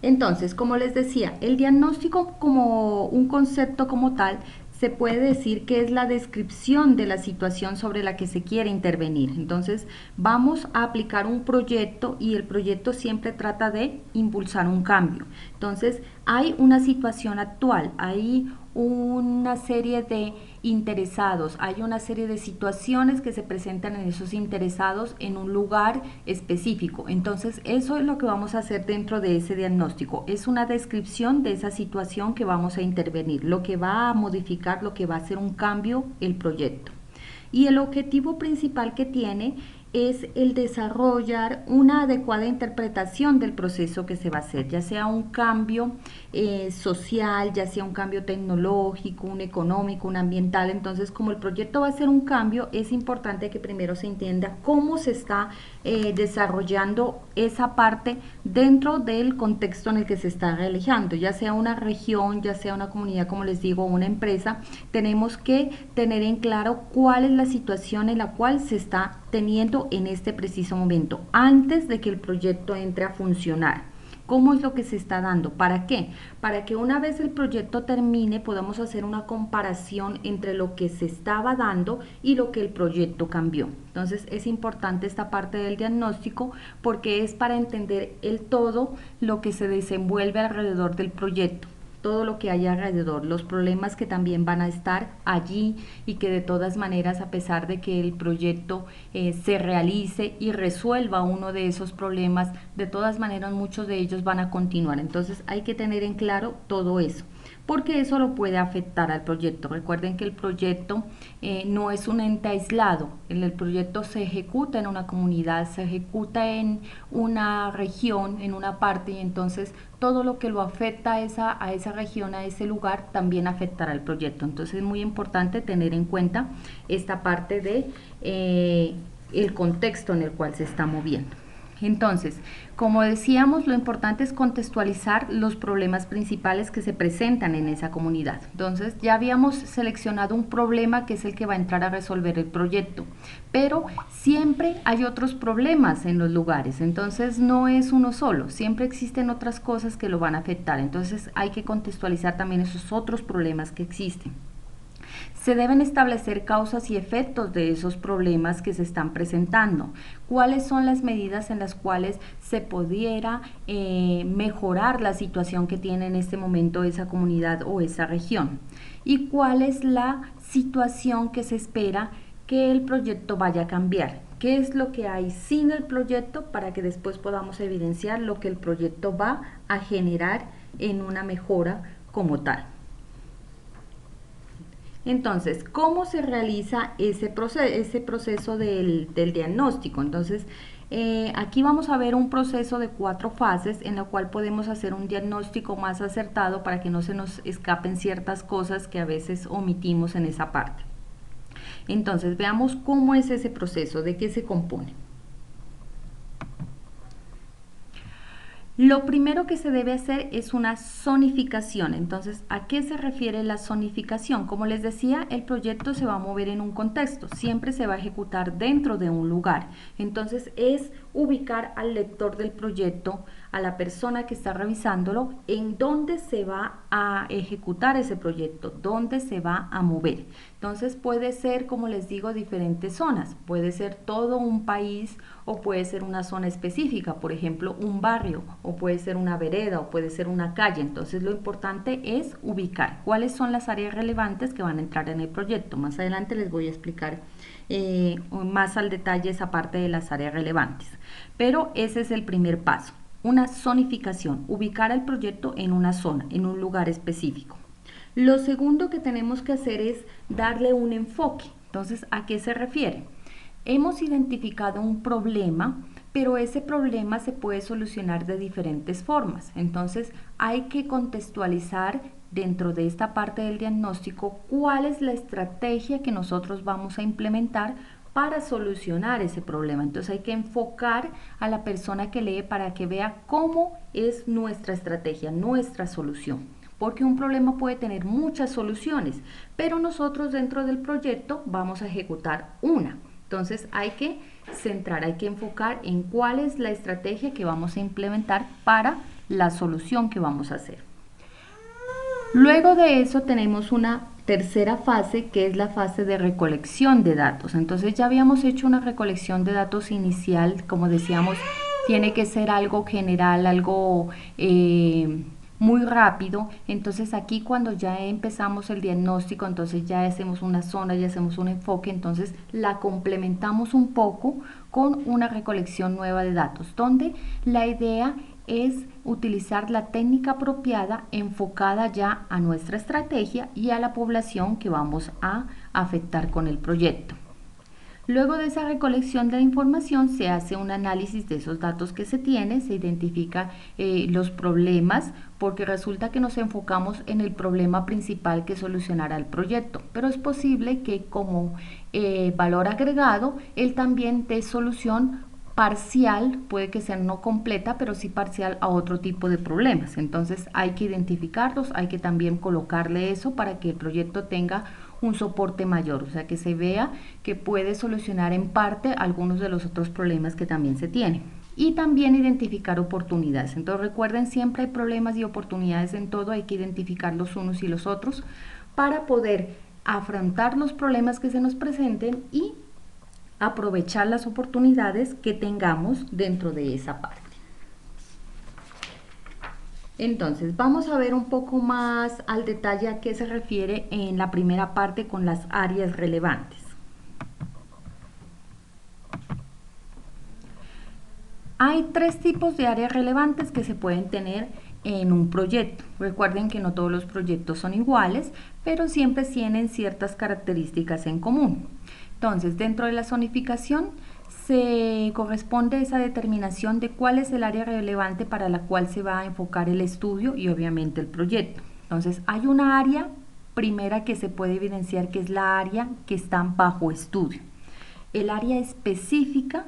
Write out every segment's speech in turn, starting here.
Entonces, como les decía, el diagnóstico como un concepto como tal se puede decir que es la descripción de la situación sobre la que se quiere intervenir. Entonces, vamos a aplicar un proyecto y el proyecto siempre trata de impulsar un cambio. Entonces, hay una situación actual, hay una serie de interesados, hay una serie de situaciones que se presentan en esos interesados en un lugar específico. Entonces, eso es lo que vamos a hacer dentro de ese diagnóstico. Es una descripción de esa situación que vamos a intervenir, lo que va a modificar, lo que va a hacer un cambio el proyecto. Y el objetivo principal que tiene es el desarrollar una adecuada interpretación del proceso que se va a hacer, ya sea un cambio social, ya sea un cambio tecnológico, un económico, un ambiental. Entonces, como el proyecto va a ser un cambio, es importante que primero se entienda cómo se está desarrollando esa parte dentro del contexto en el que se está realizando, ya sea una región, ya sea una comunidad, como les digo, una empresa. Tenemos que tener en claro cuál es la situación en la cual se está teniendo en este preciso momento, antes de que el proyecto entre a funcionar. ¿Cómo es lo que se está dando? ¿Para qué? Para que una vez el proyecto termine podamos hacer una comparación entre lo que se estaba dando y lo que el proyecto cambió. Entonces es importante esta parte del diagnóstico porque es para entender el todo lo que se desenvuelve alrededor del proyecto, todo lo que hay alrededor, los problemas que también van a estar allí y que de todas maneras, a pesar de que el proyecto se realice y resuelva uno de esos problemas, de todas maneras muchos de ellos van a continuar. Entonces hay que tener en claro todo eso, porque eso lo puede afectar al proyecto. Recuerden que el proyecto no es un ente aislado, el proyecto se ejecuta en una comunidad, se ejecuta en una región, en una parte, y entonces todo lo que lo afecta a esa región, a ese lugar, también afectará al proyecto. Entonces es muy importante tener en cuenta esta parte de el contexto en el cual se está moviendo. Entonces, como decíamos, lo importante es contextualizar los problemas principales que se presentan en esa comunidad. Entonces, ya habíamos seleccionado un problema que es el que va a entrar a resolver el proyecto, pero siempre hay otros problemas en los lugares, entonces no es uno solo, siempre existen otras cosas que lo van a afectar. Entonces, hay que contextualizar también esos otros problemas que existen. Se deben establecer causas y efectos de esos problemas que se están presentando. ¿Cuáles son las medidas en las cuales se pudiera mejorar la situación que tiene en este momento esa comunidad o esa región? ¿Y cuál es la situación que se espera que el proyecto vaya a cambiar? ¿Qué es lo que hay sin el proyecto para que después podamos evidenciar lo que el proyecto va a generar en una mejora como tal? Entonces, ¿cómo se realiza ese proceso del diagnóstico? Entonces, aquí vamos a ver un proceso de 4 fases en la cual podemos hacer un diagnóstico más acertado para que no se nos escapen ciertas cosas que a veces omitimos en esa parte. Entonces, veamos cómo es ese proceso, de qué se compone. Lo primero que se debe hacer es una zonificación. Entonces, ¿a qué se refiere la zonificación? Como les decía, el proyecto se va a mover en un contexto, siempre se va a ejecutar dentro de un lugar. Entonces, es ubicar al lector del proyecto, a la persona que está revisándolo, en dónde se va a ejecutar ese proyecto, dónde se va a mover. Entonces, puede ser, como les digo, diferentes zonas. Puede ser todo un país o puede ser una zona específica, por ejemplo, un barrio, o puede ser una vereda, o puede ser una calle. Entonces, lo importante es ubicar cuáles son las áreas relevantes que van a entrar en el proyecto. Más adelante les voy a explicar más al detalle esa parte de las áreas relevantes. Pero ese es el primer paso, una zonificación, ubicar el proyecto en una zona, en un lugar específico. Lo segundo que tenemos que hacer es darle un enfoque. Entonces, ¿a qué se refiere? Hemos identificado un problema, pero ese problema se puede solucionar de diferentes formas. Entonces, hay que contextualizar dentro de esta parte del diagnóstico cuál es la estrategia que nosotros vamos a implementar para solucionar ese problema. Entonces hay que enfocar a la persona que lee para que vea cómo es nuestra estrategia, nuestra solución. Porque un problema puede tener muchas soluciones, pero nosotros dentro del proyecto vamos a ejecutar una. Entonces hay que centrar, hay que enfocar en cuál es la estrategia que vamos a implementar para la solución que vamos a hacer. Luego de eso tenemos una tercera fase, que es la fase de recolección de datos. Entonces ya habíamos hecho una recolección de datos inicial, como decíamos, tiene que ser algo general, algo muy rápido. Entonces aquí cuando ya empezamos el diagnóstico, entonces ya hacemos una zona, ya hacemos un enfoque, entonces la complementamos un poco con una recolección nueva de datos, donde la idea es utilizar la técnica apropiada enfocada ya a nuestra estrategia y a la población que vamos a afectar con el proyecto. Luego de esa recolección de la información se hace un análisis de esos datos que se tiene, se identifica los problemas, porque resulta que nos enfocamos en el problema principal que solucionará el proyecto, pero es posible que como valor agregado él también dé solución parcial, puede que sea no completa, pero sí parcial a otro tipo de problemas. Entonces hay que identificarlos, hay que también colocarle eso para que el proyecto tenga un soporte mayor, o sea que se vea que puede solucionar en parte algunos de los otros problemas que también se tienen. Y también identificar oportunidades. Entonces recuerden, siempre hay problemas y oportunidades en todo, hay que identificar los unos y los otros para poder afrontar los problemas que se nos presenten y aprovechar las oportunidades que tengamos dentro de esa parte. Entonces vamos a ver un poco más al detalle a qué se refiere en la primera parte con las áreas relevantes. Hay tres tipos de áreas relevantes que se pueden tener en un proyecto. Recuerden que no todos los proyectos son iguales, pero siempre tienen ciertas características en común. Entonces, dentro de la zonificación se corresponde esa determinación de cuál es el área relevante para la cual se va a enfocar el estudio y obviamente el proyecto. Entonces, hay una área primera que se puede evidenciar, que es la área que está bajo estudio. El área específica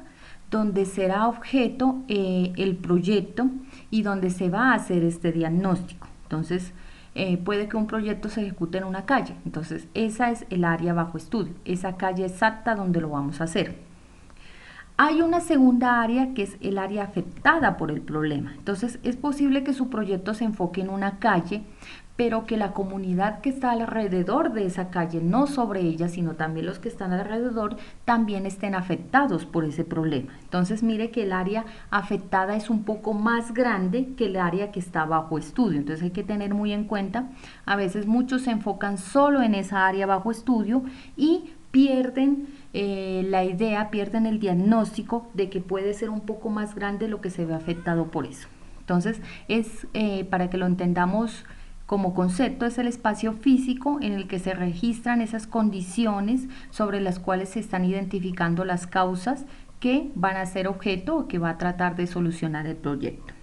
donde será objeto el proyecto y donde se va a hacer este diagnóstico. Entonces, puede que un proyecto se ejecute en una calle, entonces esa es el área bajo estudio, esa calle exacta donde lo vamos a hacer. Hay una segunda área que es el área afectada por el problema, entonces es posible que su proyecto se enfoque en una calle, pero que la comunidad que está alrededor de esa calle, no sobre ella, sino también los que están alrededor, también estén afectados por ese problema. Entonces mire que el área afectada es un poco más grande que el área que está bajo estudio. Entonces hay que tener muy en cuenta, a veces muchos se enfocan solo en esa área bajo estudio y pierden la idea, pierden el diagnóstico de que puede ser un poco más grande lo que se ve afectado por eso. Entonces es para que lo entendamos como concepto, es el espacio físico en el que se registran esas condiciones sobre las cuales se están identificando las causas que van a ser objeto o que va a tratar de solucionar el proyecto.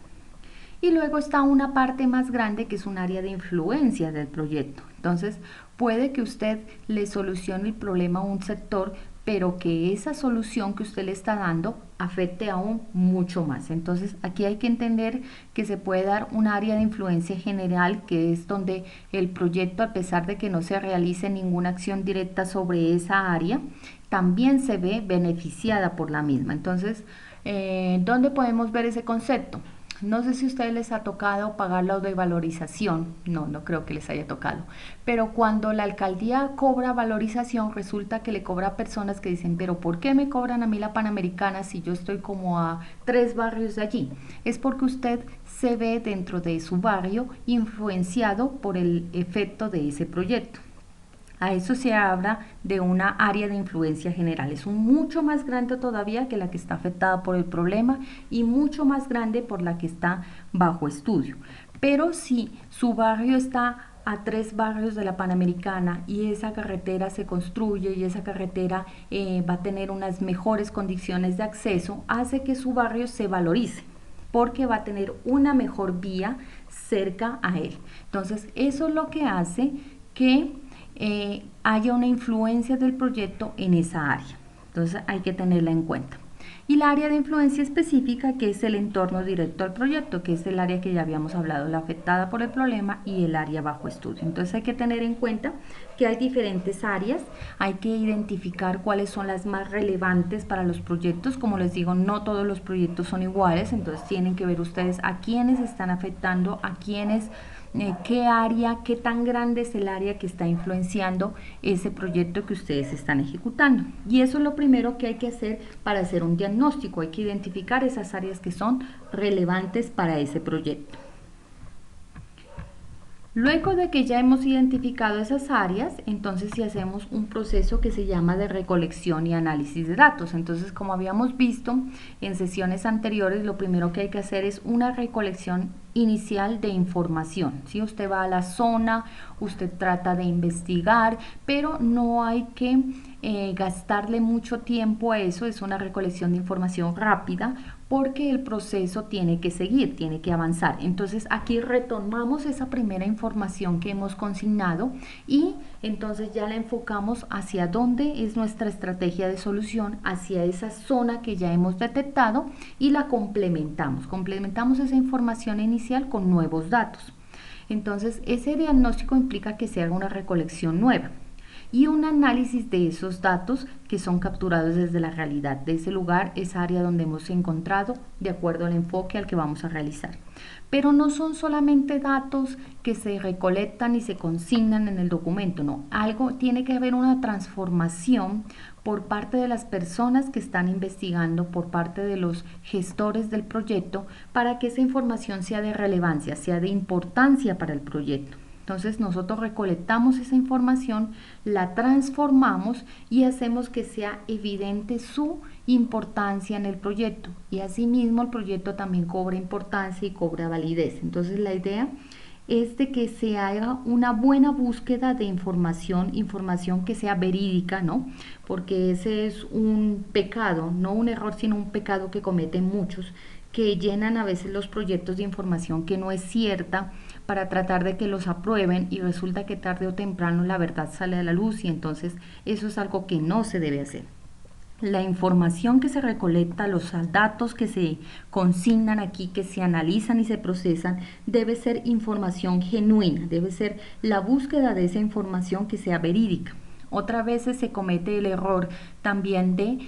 Y luego está una parte más grande que es un área de influencia del proyecto. Entonces puede que usted le solucione el problema a un sector, pero que esa solución que usted le está dando afecte aún mucho más. Entonces aquí hay que entender que se puede dar un área de influencia general, que es donde el proyecto, a pesar de que no se realice ninguna acción directa sobre esa área, también se ve beneficiada por la misma. Entonces, ¿dónde podemos ver ese concepto? No sé si a ustedes les ha tocado pagar la de valorización, no creo que les haya tocado, pero cuando la alcaldía cobra valorización, resulta que le cobra a personas que dicen, pero ¿por qué me cobran a mí la Panamericana si yo estoy como a 3 barrios de allí? Es porque usted se ve dentro de su barrio influenciado por el efecto de ese proyecto. A eso se habla de una área de influencia general. Es mucho más grande todavía que la que está afectada por el problema y mucho más grande por la que está bajo estudio. Pero si su barrio está a 3 barrios de la Panamericana y esa carretera se construye y esa carretera va a tener unas mejores condiciones de acceso, hace que su barrio se valorice porque va a tener una mejor vía cerca a él. Entonces eso es lo que hace que haya una influencia del proyecto en esa área. Entonces hay que tenerla en cuenta. y la área de influencia específica, que es el entorno directo al proyecto, que es el área que ya habíamos hablado, la afectada por el problema, y el área bajo estudio. Entonces hay que tener en cuenta que hay diferentes áreas, hay que identificar cuáles son las más relevantes para los proyectos. Como les digo, no todos los proyectos son iguales, entonces tienen que ver ustedes a quiénes están afectando, a quiénes, qué área, qué tan grande es el área que está influenciando ese proyecto que ustedes están ejecutando. Y eso es lo primero que hay que hacer para hacer un diagnóstico. Hay que identificar esas áreas que son relevantes para ese proyecto. Luego de que ya hemos identificado esas áreas, entonces si hacemos un proceso que se llama de recolección y análisis de datos. Entonces, como habíamos visto en sesiones anteriores, lo primero que hay que hacer es una recolección inicial de información. Si usted va a la zona, usted trata de investigar, pero no hay que gastarle mucho tiempo a eso. Es una recolección de información rápida porque el proceso tiene que seguir, tiene que avanzar. Entonces aquí retomamos esa primera información que hemos consignado y entonces ya la enfocamos hacia dónde es nuestra estrategia de solución, hacia esa zona que ya hemos detectado, y la complementamos esa información inicial con nuevos datos. Entonces ese diagnóstico implica que se haga una recolección nueva y un análisis de esos datos que son capturados desde la realidad de ese lugar, esa área donde hemos encontrado, de acuerdo al enfoque al que vamos a realizar. Pero no son solamente datos que se recolectan y se consignan en el documento, no, tiene que haber una transformación por parte de las personas que están investigando, por parte de los gestores del proyecto, para que esa información sea de relevancia, sea de importancia para el proyecto. Entonces nosotros recolectamos esa información, la transformamos y hacemos que sea evidente su importancia en el proyecto, y asimismo el proyecto también cobra importancia y cobra validez. Entonces la idea es de que se haga una buena búsqueda de información que sea verídica, ¿no? Porque ese es un pecado, no un error, sino un pecado que cometen muchos, que llenan a veces los proyectos de información que no es cierta para tratar de que los aprueben, y resulta que tarde o temprano la verdad sale a la luz, y entonces eso es algo que no se debe hacer. La información que se recolecta, los datos que se consignan aquí, que se analizan y se procesan, debe ser información genuina, debe ser la búsqueda de esa información que sea verídica. Otras veces se comete el error también de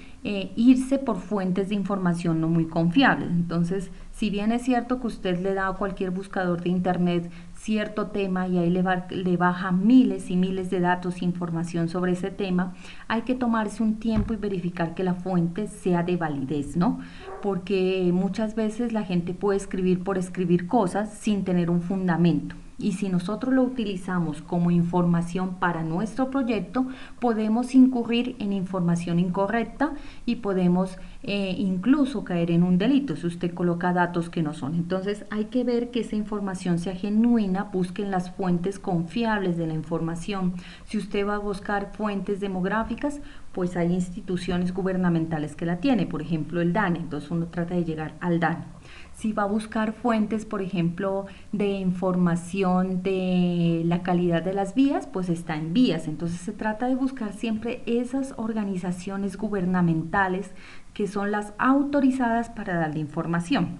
irse por fuentes de información no muy confiables. Entonces, si bien es cierto que usted le da a cualquier buscador de internet cierto tema y ahí le baja miles y miles de datos e información sobre ese tema, hay que tomarse un tiempo y verificar que la fuente sea de validez, ¿no? Porque muchas veces la gente puede escribir por escribir cosas sin tener un fundamento. Y si nosotros lo utilizamos como información para nuestro proyecto, podemos incurrir en información incorrecta y podemos incluso caer en un delito si usted coloca datos que no son. Entonces hay que ver que esa información sea genuina, busquen las fuentes confiables de la información. Si usted va a buscar fuentes demográficas, pues hay instituciones gubernamentales que la tienen, por ejemplo el DANE, entonces uno trata de llegar al DANE. Si va a buscar fuentes, por ejemplo, de información de la calidad de las vías, pues está en vías. Entonces se trata de buscar siempre esas organizaciones gubernamentales que son las autorizadas para dar la información,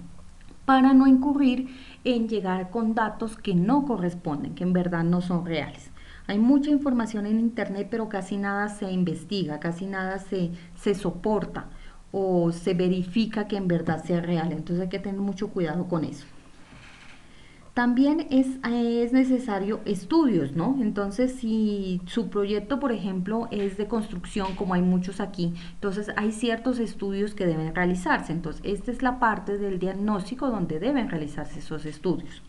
para no incurrir en llegar con datos que no corresponden, que en verdad no son reales. Hay mucha información en internet, pero casi nada se investiga, casi nada se soporta o se verifica que en verdad sea real. Entonces hay que tener mucho cuidado con eso. También es necesario estudios, ¿no? Entonces, si su proyecto, por ejemplo, es de construcción, como hay muchos aquí, entonces hay ciertos estudios que deben realizarse. Entonces, esta es la parte del diagnóstico donde deben realizarse esos estudios.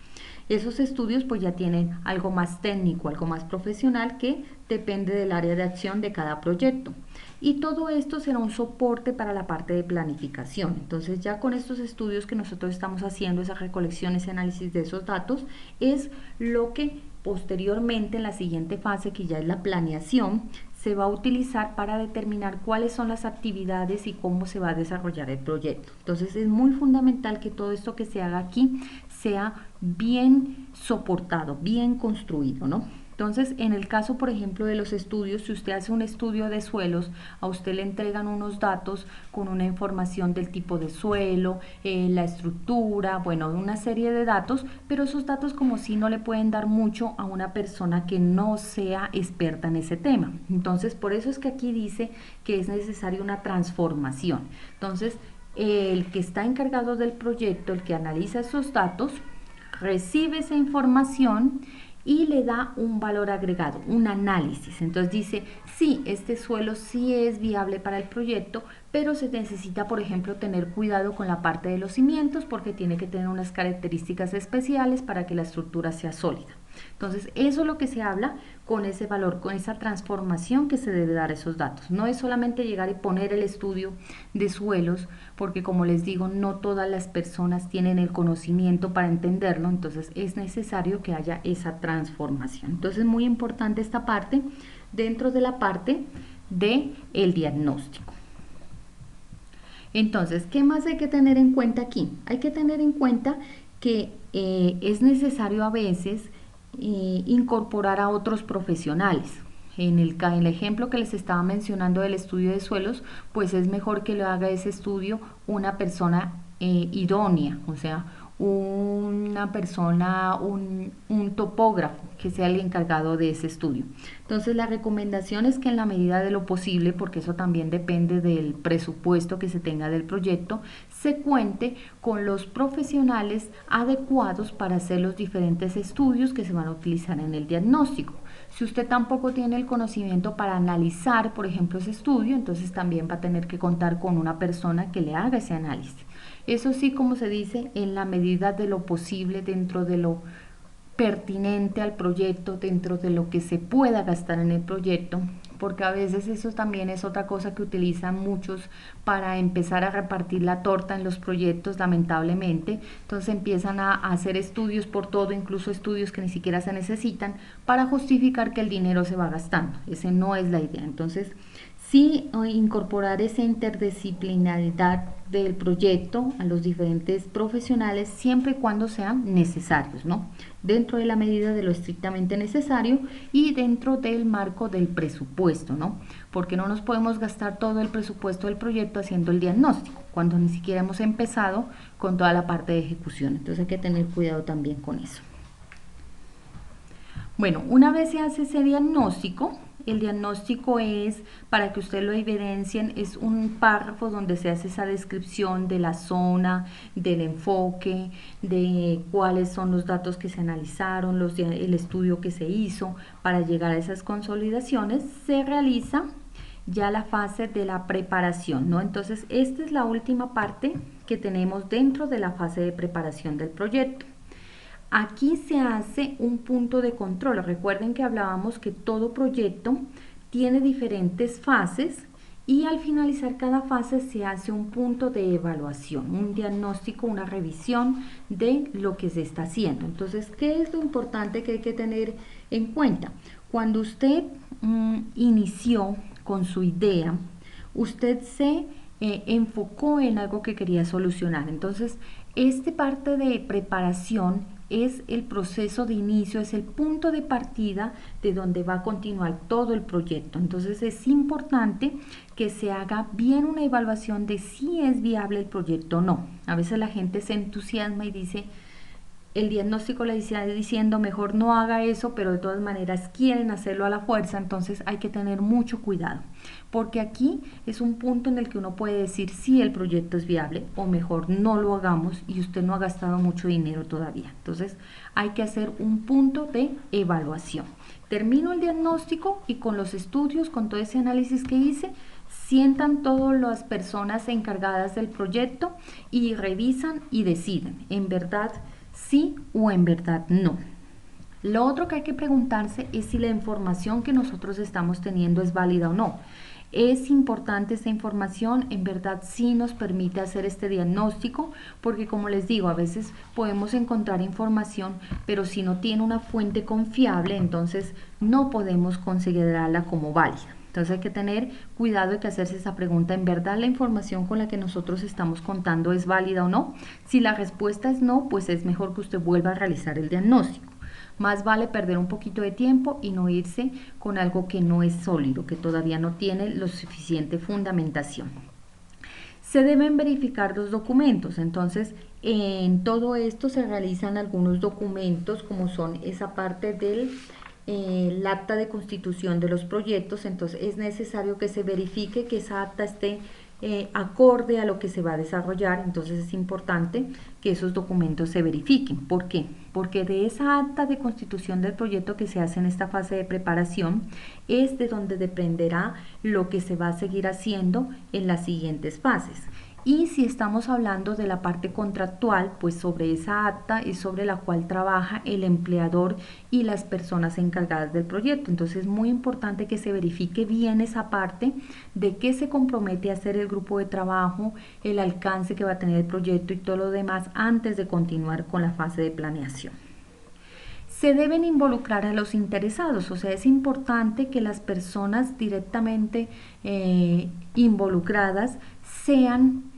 Esos estudios pues ya tienen algo más técnico, algo más profesional, que depende del área de acción de cada proyecto. Y todo esto será un soporte para la parte de planificación. Entonces ya con estos estudios que nosotros estamos haciendo, esas recolecciones y análisis de esos datos, es lo que posteriormente en la siguiente fase, que ya es la planeación, se va a utilizar para determinar cuáles son las actividades y cómo se va a desarrollar el proyecto. Entonces es muy fundamental que todo esto que se haga aquí sea bien soportado, bien construido, ¿no? Entonces, en el caso, por ejemplo, de los estudios, si usted hace un estudio de suelos, a usted le entregan unos datos con una información del tipo de suelo, la estructura, bueno, una serie de datos, pero esos datos como si no le pueden dar mucho a una persona que no sea experta en ese tema. Entonces, por eso es que aquí dice que es necesaria una transformación. Entonces, el que está encargado del proyecto, el que analiza esos datos, recibe esa información y le da un valor agregado, un análisis. Entonces dice, sí, este suelo sí es viable para el proyecto, pero se necesita, por ejemplo, tener cuidado con la parte de los cimientos porque tiene que tener unas características especiales para que la estructura sea sólida. Entonces, eso es lo que se habla con ese valor, con esa transformación que se debe dar a esos datos. No es solamente llegar y poner el estudio de suelos, porque como les digo, no todas las personas tienen el conocimiento para entenderlo, entonces es necesario que haya esa transformación. Entonces, muy importante esta parte dentro de la parte del diagnóstico. Entonces, ¿qué más hay que tener en cuenta aquí? Hay que tener en cuenta que es necesario a veces incorporar a otros profesionales. En el ejemplo que les estaba mencionando del estudio de suelos, pues es mejor que lo haga ese estudio una persona idónea, o sea, una persona, un topógrafo que sea el encargado de ese estudio. Entonces la recomendación es que en la medida de lo posible, porque eso también depende del presupuesto que se tenga del proyecto, se cuente con los profesionales adecuados para hacer los diferentes estudios que se van a utilizar en el diagnóstico. Si usted tampoco tiene el conocimiento para analizar, por ejemplo, ese estudio, entonces también va a tener que contar con una persona que le haga ese análisis. Eso sí, como se dice, en la medida de lo posible, dentro de lo pertinente al proyecto, dentro de lo que se pueda gastar en el proyecto, porque a veces eso también es otra cosa que utilizan muchos para empezar a repartir la torta en los proyectos, lamentablemente. Entonces empiezan a hacer estudios por todo, incluso estudios que ni siquiera se necesitan, para justificar que el dinero se va gastando. Ese no es la idea. Entonces, sí incorporar esa interdisciplinaridad del proyecto a los diferentes profesionales siempre y cuando sean necesarios, ¿no? Dentro de la medida de lo estrictamente necesario y dentro del marco del presupuesto, ¿no? Porque no nos podemos gastar todo el presupuesto del proyecto haciendo el diagnóstico, cuando ni siquiera hemos empezado con toda la parte de ejecución. Entonces hay que tener cuidado también con eso. Bueno, una vez se hace ese diagnóstico, el diagnóstico es, para que ustedes lo evidencien, es un párrafo donde se hace esa descripción de la zona, del enfoque, de cuáles son los datos que se analizaron, el estudio que se hizo para llegar a esas consolidaciones. Se realiza ya la fase de la preparación, ¿no? Entonces, esta es la última parte que tenemos dentro de la fase de preparación del proyecto. Aquí se hace un punto de control. Recuerden que hablábamos que todo proyecto tiene diferentes fases y al finalizar cada fase se hace un punto de evaluación, un diagnóstico, una revisión de lo que se está haciendo. Entonces, ¿qué es lo importante que hay que tener en cuenta? Cuando usted inició con su idea, usted se enfocó en algo que quería solucionar. Entonces, esta parte de preparación es el proceso de inicio, es el punto de partida de donde va a continuar todo el proyecto. Entonces es importante que se haga bien una evaluación de si es viable el proyecto o no. A veces la gente se entusiasma y dice, el diagnóstico le está diciendo mejor no haga eso, pero de todas maneras quieren hacerlo a la fuerza, entonces hay que tener mucho cuidado, porque aquí es un punto en el que uno puede decir si el proyecto es viable o mejor no lo hagamos y usted no ha gastado mucho dinero todavía. Entonces hay que hacer un punto de evaluación. Termino el diagnóstico y con los estudios, con todo ese análisis que hice, sientan todas las personas encargadas del proyecto y revisan y deciden, en verdad sí o en verdad no. Lo otro que hay que preguntarse es si la información que nosotros estamos teniendo es válida o no. Es importante esta información, en verdad sí nos permite hacer este diagnóstico, porque como les digo, a veces podemos encontrar información, pero si no tiene una fuente confiable, entonces no podemos considerarla como válida. Entonces hay que tener cuidado de que hacerse esa pregunta, ¿en verdad la información con la que nosotros estamos contando es válida o no? Si la respuesta es no, pues es mejor que usted vuelva a realizar el diagnóstico. Más vale perder un poquito de tiempo y no irse con algo que no es sólido, que todavía no tiene lo suficiente fundamentación. Se deben verificar los documentos, entonces en todo esto se realizan algunos documentos como son esa parte del el acta de constitución de los proyectos, entonces es necesario que se verifique que esa acta esté acorde a lo que se va a desarrollar, entonces es importante que esos documentos se verifiquen. ¿Por qué? Porque de esa acta de constitución del proyecto que se hace en esta fase de preparación es de donde dependerá lo que se va a seguir haciendo en las siguientes fases. Y si estamos hablando de la parte contractual, pues sobre esa acta es sobre la cual trabaja el empleador y las personas encargadas del proyecto. Entonces es muy importante que se verifique bien esa parte de qué se compromete a hacer el grupo de trabajo, el alcance que va a tener el proyecto y todo lo demás antes de continuar con la fase de planeación. Se deben involucrar a los interesados, o sea, es importante que las personas directamente involucradas sean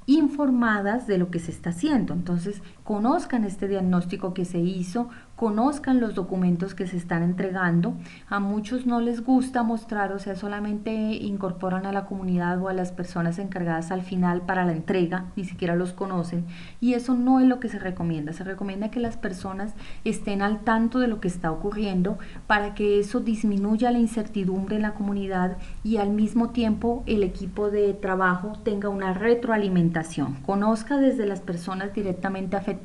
informadas de lo que se está haciendo. Entonces, conozcan este diagnóstico que se hizo, conozcan los documentos que se están entregando. A muchos no les gusta mostrar, o sea, solamente incorporan a la comunidad o a las personas encargadas al final para la entrega, ni siquiera los conocen, y eso no es lo que se recomienda. Se recomienda que las personas estén al tanto de lo que está ocurriendo para que eso disminuya la incertidumbre en la comunidad y al mismo tiempo el equipo de trabajo tenga una retroalimentación, conozca desde las personas directamente afectadas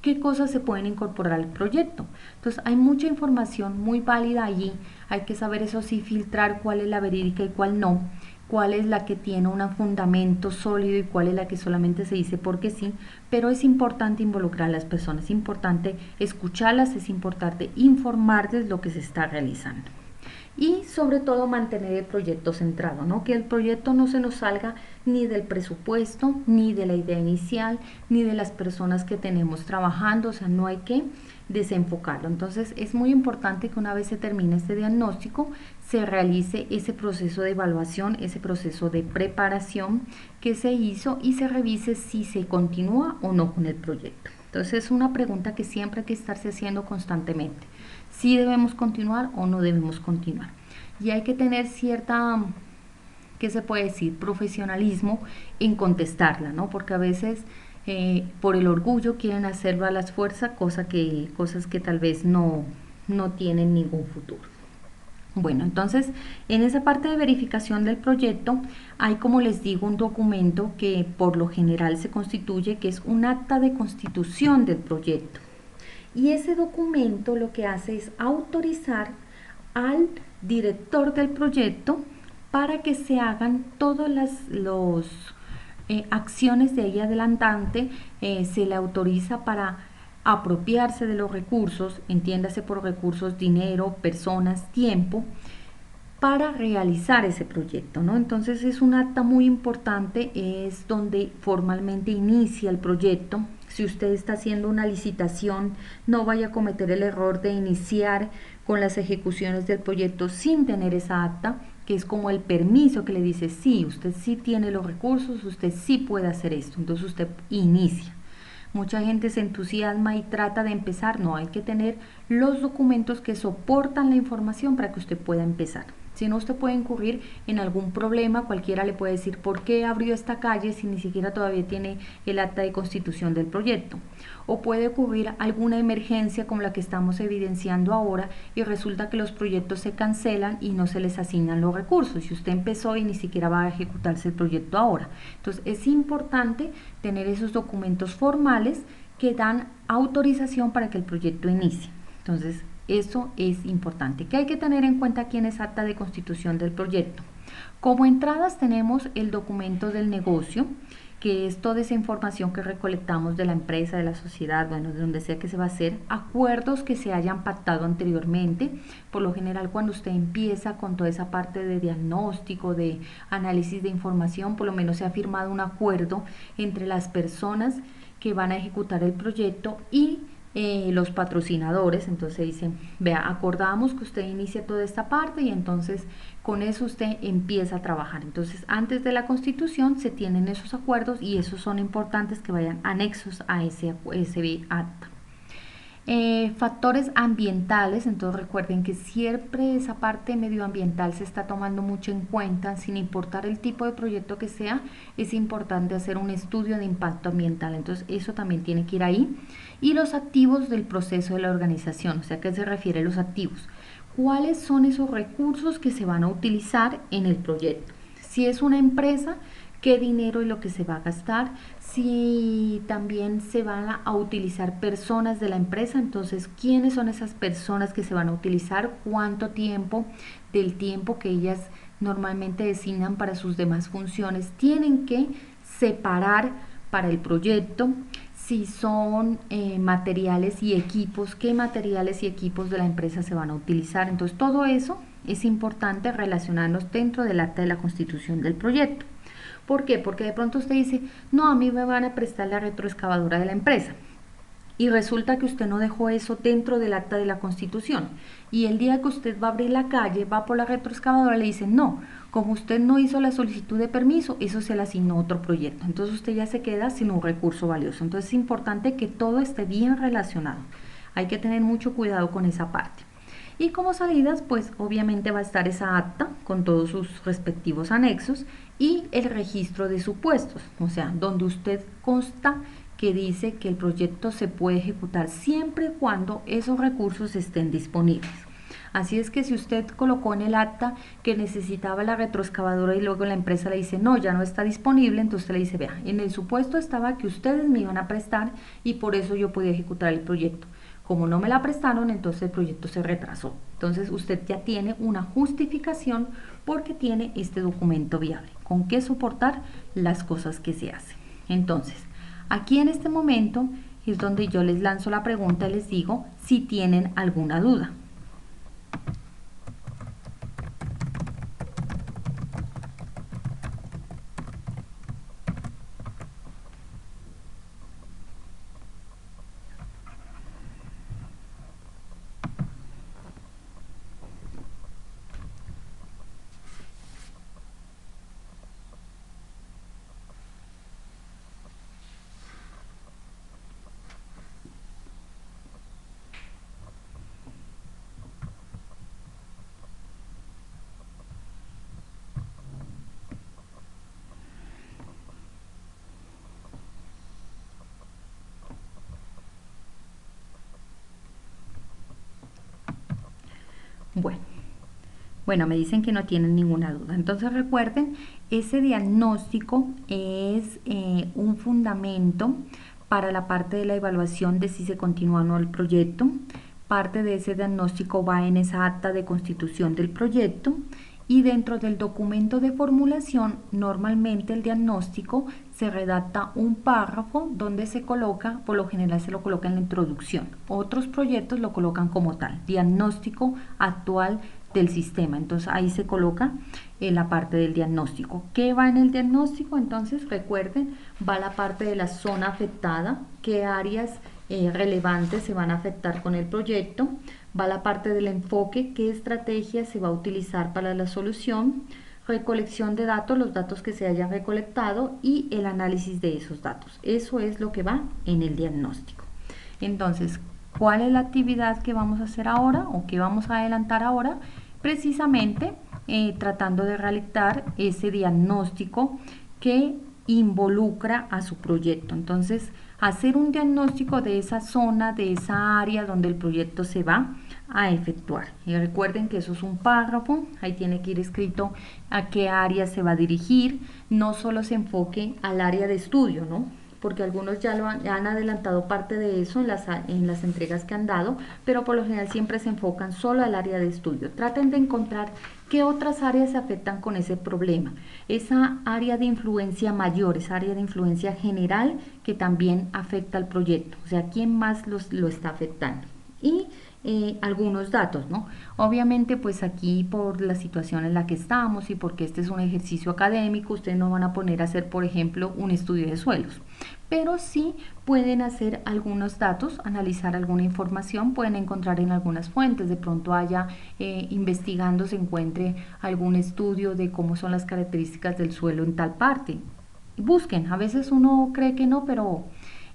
qué cosas se pueden incorporar al proyecto. Entonces hay mucha información muy válida allí, hay que saber eso sí filtrar cuál es la verídica y cuál no, cuál es la que tiene un fundamento sólido y cuál es la que solamente se dice porque sí, pero es importante involucrar a las personas, es importante escucharlas, es importante informarles lo que se está realizando. Y sobre todo mantener el proyecto centrado, ¿no? Que el proyecto no se nos salga ni del presupuesto, ni de la idea inicial, ni de las personas que tenemos trabajando, o sea, no hay que desenfocarlo. Entonces es muy importante que una vez se termine este diagnóstico, se realice ese proceso de evaluación, ese proceso de preparación que se hizo y se revise si se continúa o no con el proyecto. Entonces es una pregunta que siempre hay que estarse haciendo constantemente. Si debemos continuar o no debemos continuar. Y hay que tener cierta, ¿qué se puede decir? Profesionalismo en contestarla, ¿no? Porque a veces por el orgullo quieren hacerlo a las fuerzas, cosas que tal vez no tienen ningún futuro. Bueno, entonces en esa parte de verificación del proyecto hay, como les digo, un documento que por lo general se constituye, que es un acta de constitución del proyecto. Y ese documento lo que hace es autorizar al director del proyecto para que se hagan todas las acciones de ahí adelante. Se le autoriza para apropiarse de los recursos, entiéndase por recursos, dinero, personas, tiempo, para realizar ese proyecto, ¿no? Entonces es un acta muy importante, es donde formalmente inicia el proyecto. Si usted está haciendo una licitación, no vaya a cometer el error de iniciar con las ejecuciones del proyecto sin tener esa acta, que es como el permiso que le dice, sí, usted sí tiene los recursos, usted sí puede hacer esto, entonces usted inicia. Mucha gente se entusiasma y trata de empezar, no, hay que tener los documentos que soportan la información para que usted pueda empezar. Si no, usted puede incurrir en algún problema, cualquiera le puede decir por qué abrió esta calle si ni siquiera todavía tiene el acta de constitución del proyecto. O puede ocurrir alguna emergencia como la que estamos evidenciando ahora y resulta que los proyectos se cancelan y no se les asignan los recursos. Si usted empezó y ni siquiera va a ejecutarse el proyecto ahora. Entonces es importante tener esos documentos formales que dan autorización para que el proyecto inicie. Entonces, eso es importante. ¿Qué hay que tener en cuenta aquí en esa acta de constitución del proyecto? Como entradas tenemos el documento del negocio, que es toda esa información que recolectamos de la empresa, de la sociedad, bueno, de donde sea que se va a hacer, acuerdos que se hayan pactado anteriormente. Por lo general, cuando usted empieza con toda esa parte de diagnóstico, de análisis de información, por lo menos se ha firmado un acuerdo entre las personas que van a ejecutar el proyecto y los patrocinadores. Entonces dicen, vea, acordamos que usted inicia toda esta parte y entonces con eso usted empieza a trabajar. Entonces antes de la constitución se tienen esos acuerdos y esos son importantes que vayan anexos a ese acta. Factores ambientales, entonces recuerden que siempre esa parte medioambiental se está tomando mucho en cuenta, sin importar el tipo de proyecto que sea, es importante hacer un estudio de impacto ambiental, entonces eso también tiene que ir ahí. Y los activos del proceso de la organización, o sea, ¿a qué se refiere los activos? ¿Cuáles son esos recursos que se van a utilizar en el proyecto? Si es una empresa, qué dinero es lo que se va a gastar, si también se van a utilizar personas de la empresa, entonces quiénes son esas personas que se van a utilizar, cuánto tiempo del tiempo que ellas normalmente designan para sus demás funciones tienen que separar para el proyecto, si son materiales y equipos, qué materiales y equipos de la empresa se van a utilizar. Entonces todo eso es importante relacionarnos dentro del acta de la constitución del proyecto. ¿Por qué? Porque de pronto usted dice, no, a mí me van a prestar la retroexcavadora de la empresa. Y resulta que usted no dejó eso dentro del acta de la Constitución. Y el día que usted va a abrir la calle, va por la retroexcavadora, le dicen, no, como usted no hizo la solicitud de permiso, eso se le asignó otro proyecto. Entonces usted ya se queda sin un recurso valioso. Entonces es importante que todo esté bien relacionado. Hay que tener mucho cuidado con esa parte. Y como salidas, pues obviamente va a estar esa acta con todos sus respectivos anexos y el registro de supuestos, o sea, donde usted consta que dice que el proyecto se puede ejecutar siempre y cuando esos recursos estén disponibles. Así es que si usted colocó en el acta que necesitaba la retroexcavadora y luego la empresa le dice no, ya no está disponible, entonces usted le dice, vea, en el supuesto estaba que ustedes me iban a prestar y por eso yo podía ejecutar el proyecto. Como no me la prestaron, entonces el proyecto se retrasó. Entonces usted ya tiene una justificación porque tiene este documento viable, con qué soportar las cosas que se hacen. Entonces, aquí en este momento es donde yo les lanzo la pregunta y les digo si tienen alguna duda. Bueno, bueno, me dicen que no tienen ninguna duda. Entonces recuerden, ese diagnóstico es un fundamento para la parte de la evaluación de si se continúa o no el proyecto. Parte de ese diagnóstico va en esa acta de constitución del proyecto y dentro del documento de formulación normalmente el diagnóstico se redacta un párrafo donde se coloca, por lo general se lo coloca en la introducción. Otros proyectos lo colocan como tal, diagnóstico actual del sistema. Entonces ahí se coloca la parte del diagnóstico. ¿Qué va en el diagnóstico? Entonces recuerden, va la parte de la zona afectada, qué áreas relevantes se van a afectar con el proyecto, va la parte del enfoque, qué estrategia se va a utilizar para la solución, recolección de datos, los datos que se hayan recolectado y el análisis de esos datos. Eso es lo que va en el diagnóstico. Entonces, ¿cuál es la actividad que vamos a hacer ahora o que vamos a adelantar ahora? Precisamente tratando de realizar ese diagnóstico que involucra a su proyecto. Entonces, hacer un diagnóstico de esa zona, de esa área donde el proyecto se va a efectuar. Y recuerden que eso es un párrafo, ahí tiene que ir escrito a qué área se va a dirigir, no solo se enfoque al área de estudio, ¿no? Porque algunos ya han adelantado parte de eso en las entregas que han dado, pero por lo general siempre se enfocan solo al área de estudio. Traten de encontrar qué otras áreas se afectan con ese problema. Esa área de influencia mayor, esa área de influencia general que también afecta al proyecto. O sea, ¿quién más lo está afectando? Y algunos datos, ¿no? Obviamente, pues aquí por la situación en la que estamos y porque este es un ejercicio académico, ustedes no van a poner a hacer, por ejemplo, un estudio de suelos, pero sí pueden hacer algunos datos, analizar alguna información, pueden encontrar en algunas fuentes, de pronto haya investigando se encuentre algún estudio de cómo son las características del suelo en tal parte. Busquen, a veces uno cree que no, pero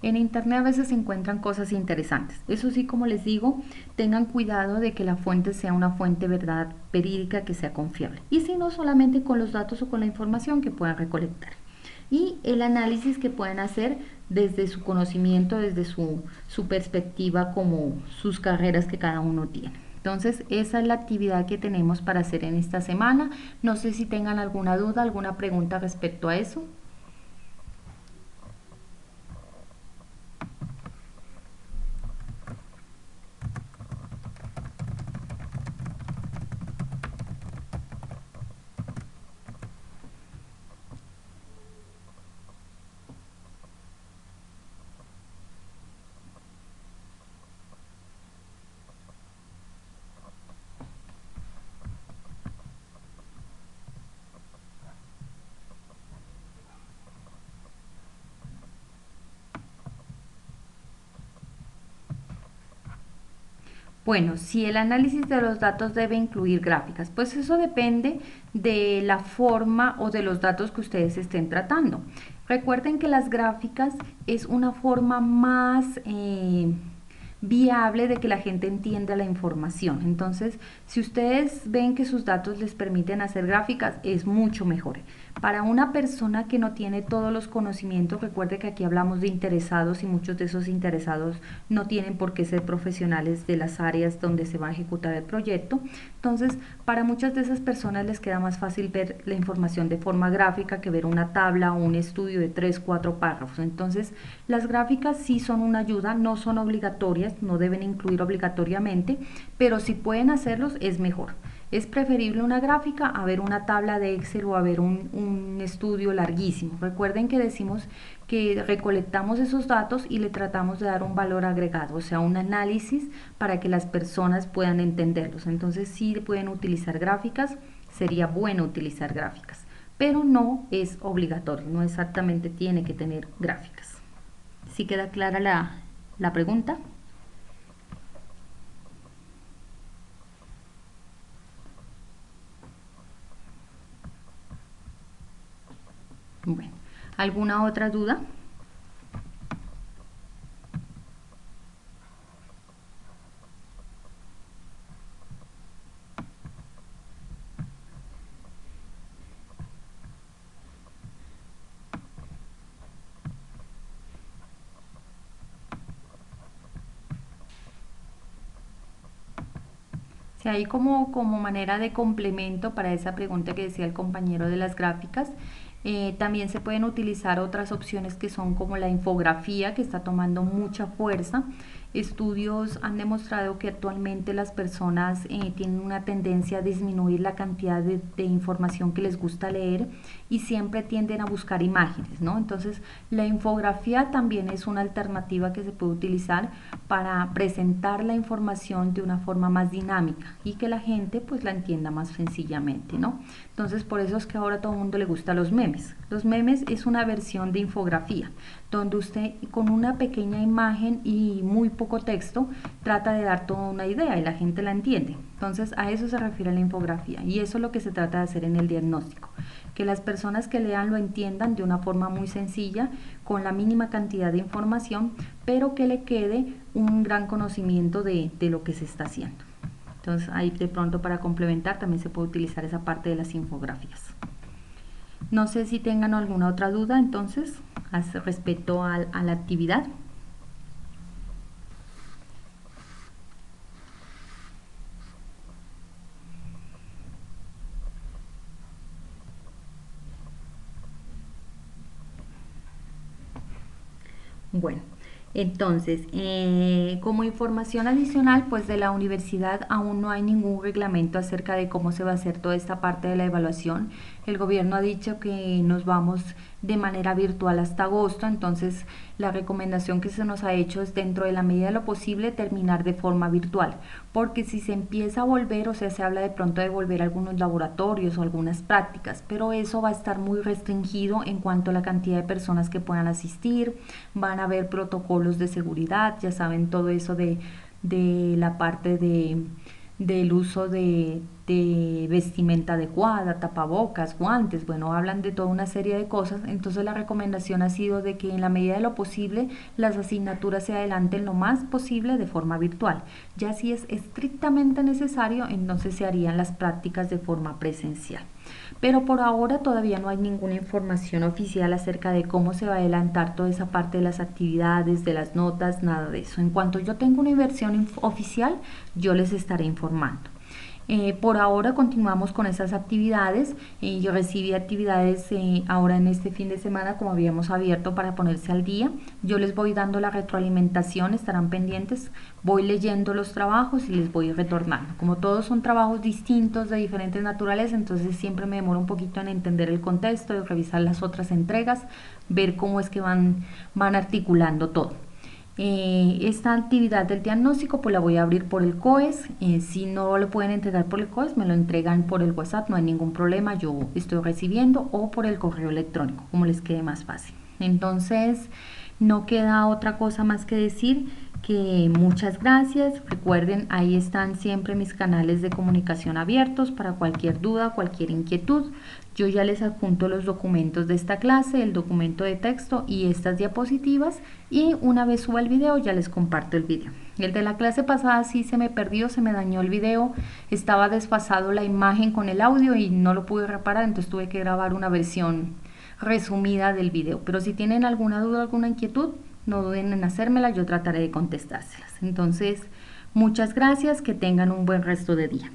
En internet a veces se encuentran cosas interesantes. Eso sí, como les digo, tengan cuidado de que la fuente sea una fuente verdad verídica que sea confiable. Y si no, solamente con los datos o con la información que puedan recolectar. Y el análisis que puedan hacer desde su conocimiento, desde su perspectiva, como sus carreras que cada uno tiene. Entonces, esa es la actividad que tenemos para hacer en esta semana. No sé si tengan alguna duda, alguna pregunta respecto a eso. Bueno, si el análisis de los datos debe incluir gráficas, pues eso depende de la forma o de los datos que ustedes estén tratando. Recuerden que las gráficas es una forma más viable de que la gente entienda la información. Entonces, si ustedes ven que sus datos les permiten hacer gráficas, es mucho mejor. Para una persona que no tiene todos los conocimientos, recuerde que aquí hablamos de interesados y muchos de esos interesados no tienen por qué ser profesionales de las áreas donde se va a ejecutar el proyecto. Entonces, para muchas de esas personas les queda más fácil ver la información de forma gráfica que ver una tabla o un estudio de 3, 4 párrafos. Entonces, las gráficas sí son una ayuda, no son obligatorias, no deben incluir obligatoriamente, pero si pueden hacerlos es mejor. Es preferible una gráfica a ver una tabla de Excel o a ver un estudio larguísimo. Recuerden que decimos que recolectamos esos datos y le tratamos de dar un valor agregado, o sea, un análisis para que las personas puedan entenderlos. Entonces, si pueden utilizar gráficas, sería bueno utilizar gráficas, pero no es obligatorio, no exactamente tiene que tener gráficas. ¿Sí queda clara la pregunta? Bueno, ¿alguna otra duda? Si hay como manera de complemento para esa pregunta que decía el compañero de las gráficas, también se pueden utilizar otras opciones que son como la infografía, que está tomando mucha fuerza. Estudios han demostrado que actualmente las personas tienen una tendencia a disminuir la cantidad de información que les gusta leer y siempre tienden a buscar imágenes, ¿no? Entonces, la infografía también es una alternativa que se puede utilizar para presentar la información de una forma más dinámica y que la gente pues la entienda más sencillamente, ¿no? Entonces, por eso es que ahora a todo el mundo le gusta los memes. Los memes es una versión de infografía, donde usted con una pequeña imagen y muy poco texto trata de dar toda una idea y la gente la entiende. Entonces, a eso se refiere la infografía y eso es lo que se trata de hacer en el diagnóstico, que las personas que lean lo entiendan de una forma muy sencilla, con la mínima cantidad de información, pero que le quede un gran conocimiento de lo que se está haciendo. Entonces, ahí de pronto para complementar también se puede utilizar esa parte de las infografías. No sé si tengan alguna otra duda entonces respecto a la actividad. Bueno, entonces, como información adicional, pues de la universidad aún no hay ningún reglamento acerca de cómo se va a hacer toda esta parte de la evaluación. El gobierno ha dicho que nos vamos de manera virtual hasta agosto, entonces la recomendación que se nos ha hecho es dentro de la medida de lo posible terminar de forma virtual, porque si se empieza a volver, o sea, se habla de pronto de volver a algunos laboratorios o algunas prácticas, pero eso va a estar muy restringido en cuanto a la cantidad de personas que puedan asistir, van a haber protocolos de seguridad, ya saben todo eso de la parte del uso de vestimenta adecuada, tapabocas, guantes, bueno, hablan de toda una serie de cosas. Entonces la recomendación ha sido de que en la medida de lo posible las asignaturas se adelanten lo más posible de forma virtual. Ya si es estrictamente necesario, entonces se harían las prácticas de forma presencial. Pero por ahora todavía no hay ninguna información oficial acerca de cómo se va a adelantar toda esa parte de las actividades, de las notas, nada de eso. En cuanto yo tenga una versión oficial, yo les estaré informando. Por ahora continuamos con esas actividades. Yo recibí actividades ahora en este fin de semana, como habíamos abierto para ponerse al día. Yo les voy dando la retroalimentación, estarán pendientes. Voy leyendo los trabajos y les voy retornando. Como todos son trabajos distintos, de diferentes naturalezas, entonces siempre me demoro un poquito en entender el contexto, de revisar las otras entregas, ver cómo es que van articulando todo. Esta actividad del diagnóstico pues la voy a abrir por el COES. Si no lo pueden entregar por el COES, me lo entregan por el WhatsApp, no hay ningún problema, yo estoy recibiendo, o por el correo electrónico, como les quede más fácil. Entonces no queda otra cosa más que decir que muchas gracias. Recuerden, ahí están siempre mis canales de comunicación abiertos para cualquier duda, cualquier inquietud. Yo ya les adjunto los documentos de esta clase, el documento de texto y estas diapositivas, y una vez suba el video ya les comparto el video. El de la clase pasada sí se me perdió, se me dañó el video, estaba desfasado la imagen con el audio y no lo pude reparar, entonces tuve que grabar una versión resumida del video. Pero si tienen alguna duda, alguna inquietud, no duden en hacérmela, yo trataré de contestárselas. Entonces, muchas gracias, que tengan un buen resto de día.